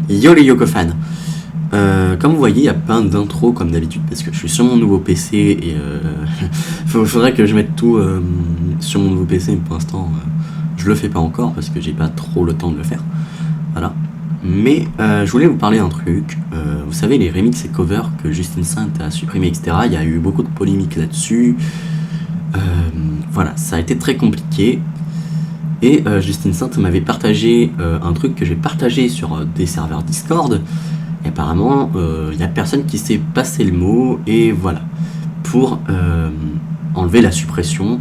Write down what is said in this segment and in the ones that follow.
Yo les Yoko fans. Comme vous voyez, il n'y a pas d'intro comme d'habitude parce que je suis sur mon nouveau PC et faudrait que je mette tout sur mon nouveau PC, mais pour l'instant je le fais pas encore parce que j'ai pas trop le temps de le faire. Voilà. Mais je voulais vous parler d'un truc. Vous savez, les remix et covers que Justin Saint a supprimé, etc. Il y a eu beaucoup de polémiques là-dessus. Voilà, ça a été très compliqué. Et Justin Saint m'avait partagé un truc que j'ai partagé sur des serveurs Discord. Et apparemment, il n'y a personne qui sait passer le mot. Et voilà, pour enlever la suppression,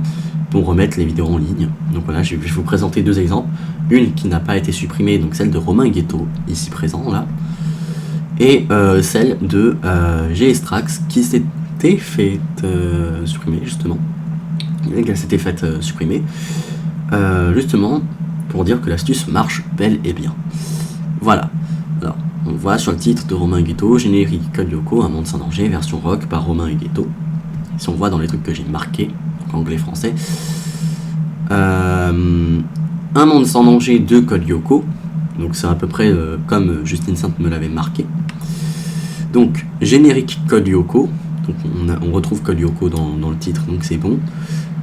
pour remettre les vidéos en ligne. Donc voilà, je vais vous présenter deux exemples. Une qui n'a pas été supprimée, donc celle de Romain Ghetto, ici présent, là. Et celle de GStrax, qui s'était fait supprimer, justement. Elle s'était faite supprimer. Justement pour dire que l'astuce marche bel et bien. Voilà. Alors, on voit sur le titre de Romain Ghetto, générique Code Lyoko, un monde sans danger, version rock par Romain et Ghetto. Si on voit dans les trucs que j'ai marqués, donc anglais-français. Un monde sans danger de Code Lyoko. Donc c'est à peu près comme Justin Saint me l'avait marqué. Donc générique Code Lyoko. Donc on retrouve Code Lyoko dans le titre, donc c'est bon.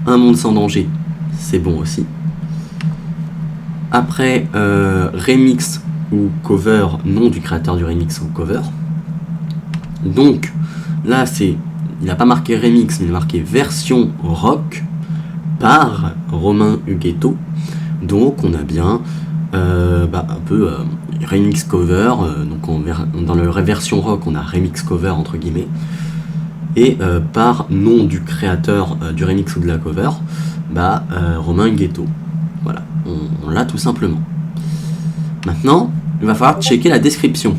Un monde sans danger, c'est bon aussi. Après, remix ou cover, nom du créateur du remix ou cover. Donc, là, il n'a pas marqué remix, mais il a marqué version rock par Romain Ghetto. Donc, on a bien un peu remix cover. Donc, dans la version rock, on a remix cover entre guillemets. Et par nom du créateur du remix ou de la cover, Romain Ghetto. Voilà, on l'a tout simplement. Maintenant, il va falloir checker la description.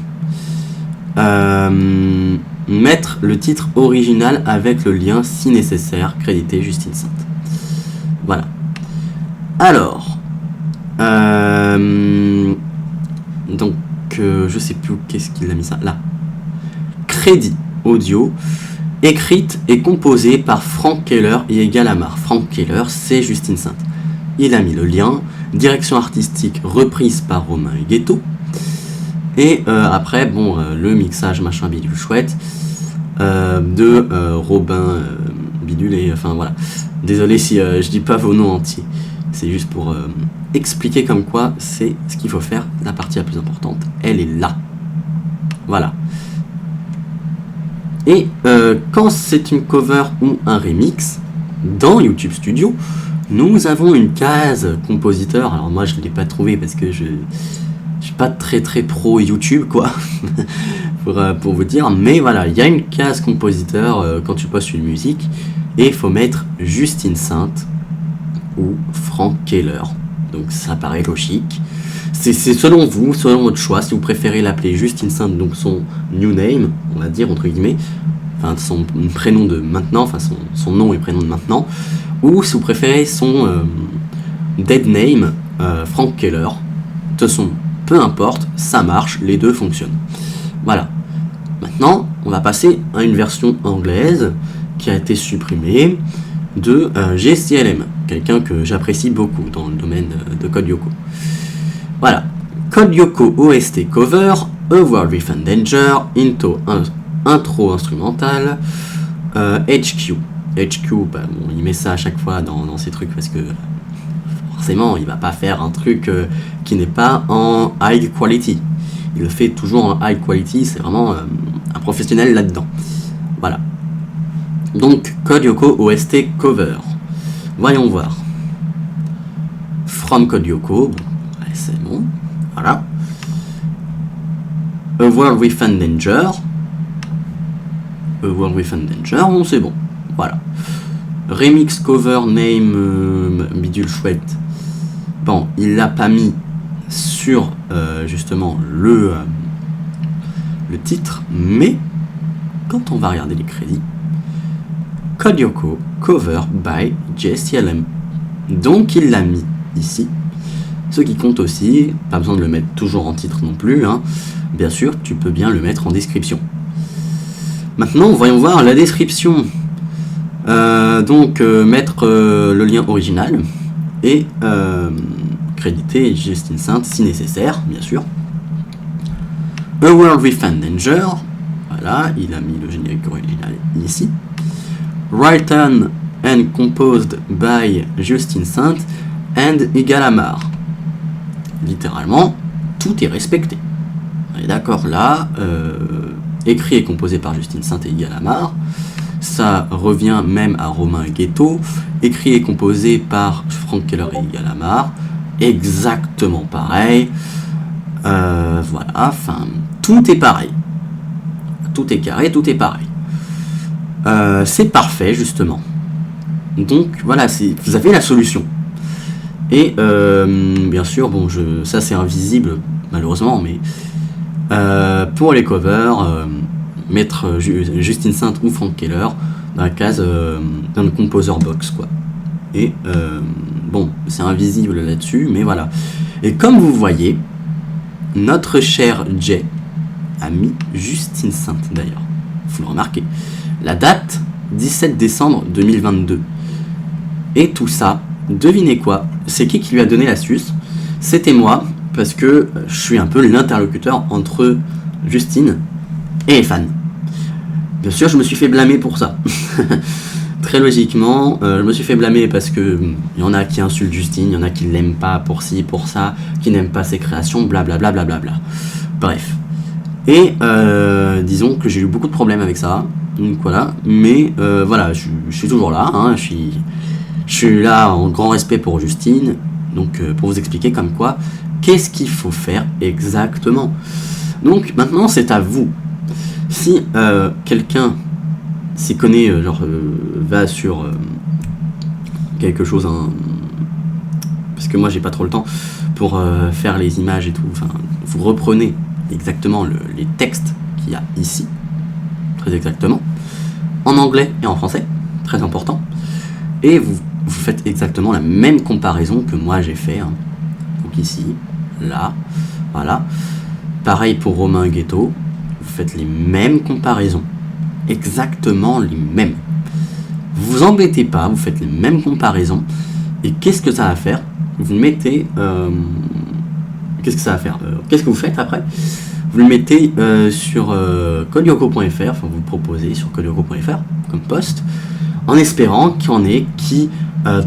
Mettre le titre original avec le lien si nécessaire, crédité Justin Saint. Voilà. Alors, donc, je sais plus où qu'est-ce qu'il a mis ça. Là. Crédit audio. Écrite et composée par Frank Keller et Galamar. Frank Keller, c'est Justin Saint. Il a mis le lien. Direction artistique reprise par Romain Ghetto. Et après, le mixage machin bidule chouette de Robin bidule et enfin voilà. Désolé si je dis pas vos noms entiers. C'est juste pour expliquer comme quoi c'est ce qu'il faut faire. La partie la plus importante, elle est là. Voilà. Et quand c'est une cover ou un remix, dans YouTube Studio, nous avons une case compositeur. Alors moi je ne l'ai pas trouvé parce que je suis pas très pro YouTube quoi, pour vous dire. Mais voilà, il y a une case compositeur quand tu postes une musique et il faut mettre Justin Saint ou Frank Keller. Donc ça paraît logique. C'est selon vous, selon votre choix, si vous préférez l'appeler Justin Saint, donc son new name, on va dire, entre guillemets, enfin son prénom de maintenant, enfin son nom et prénom de maintenant, ou si vous préférez son dead name, Frank Keller. De toute façon, peu importe, ça marche, les deux fonctionnent. Voilà. Maintenant, on va passer à une version anglaise qui a été supprimée de GCLM, quelqu'un que j'apprécie beaucoup dans le domaine de Code Lyoko. Voilà, Code Lyoko OST cover, A World with Danger, intro instrumental, HQ. HQ, il met ça à chaque fois dans ses trucs parce que forcément il va pas faire un truc qui n'est pas en high quality. Il le fait toujours en high quality, c'est vraiment un professionnel là-dedans. Voilà. Donc Code Lyoko OST cover. Voyons voir. From Code Lyoko. C'est bon, voilà. A World with Danger. A World with Danger, bon, c'est bon, voilà. Remix cover name bidule chouette. Bon, il l'a pas mis sur justement le titre, mais quand on va regarder les crédits, Code Lyoko cover by JSTLM. Donc il l'a mis ici. Ce qui compte aussi, pas besoin de le mettre toujours en titre non plus, hein. Bien sûr, tu peux bien le mettre en description. Maintenant, voyons voir la description. Mettre le lien original et créditer Justin Saint si nécessaire, bien sûr. A World with Danger. Voilà, il a mis le générique original ici. Written and composed by Justin Sant and Yigal Amar. Littéralement, tout est respecté. On est d'accord là. Écrit et composé par Justin Sant et Yigal Amar. Ça revient même à Romain Ghetto. Écrit et composé par Frank Keller et Yigal Amar. Exactement pareil. Voilà, enfin, tout est pareil. Tout est carré, tout est pareil. C'est parfait, justement. Donc, voilà, vous avez la solution. Et, bien sûr, bon, ça c'est invisible, malheureusement, mais pour les covers, mettre Justin Sant ou Frank Keller dans la case dans le composer box, quoi. Et, bon, c'est invisible là-dessus, mais voilà. Et comme vous voyez, notre cher Jay a mis Justin Sant d'ailleurs. Vous le remarquez. La date, 17 décembre 2022. Et tout ça, devinez quoi? C'est qui lui a donné l'astuce? C'était moi, parce que je suis un peu l'interlocuteur entre Justine et les fans. Bien sûr, je me suis fait blâmer pour ça. Très logiquement, je me suis fait blâmer parce que y en a qui insultent Justine, il y en a qui l'aiment pas pour ci, pour ça, qui n'aiment pas ses créations, blablabla. Bref. Et disons que j'ai eu beaucoup de problèmes avec ça. Donc voilà. Mais voilà, je suis toujours là. Hein, je suis là en grand respect pour Justine. Donc pour vous expliquer comme quoi, qu'est-ce qu'il faut faire exactement. Donc maintenant, c'est à vous. Si quelqu'un s'y connaît, va sur quelque chose, parce que moi j'ai pas trop le temps pour faire les images et tout, enfin, vous reprenez exactement les textes qu'il y a ici, très exactement, en anglais et en français, très important, et vous faites exactement la même comparaison que moi j'ai fait, hein. Donc ici, là, voilà, pareil pour Romain Ghetto, vous faites les mêmes comparaisons, exactement les mêmes. Vous vous embêtez pas, vous faites les mêmes comparaisons. Et qu'est-ce que ça va faire? Vous le mettez... qu'est-ce que ça va faire? Qu'est-ce que vous faites après? Vous le mettez sur codeyoko.fr, enfin vous le proposez sur codeyoko.fr comme post, en espérant qu'il y en ait qui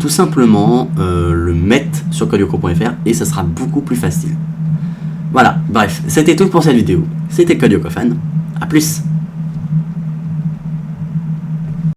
tout simplement le mettent sur codeyoko.fr et ça sera beaucoup plus facile. Voilà, bref, c'était tout pour cette vidéo. C'était Code Yoko Fan. A plus.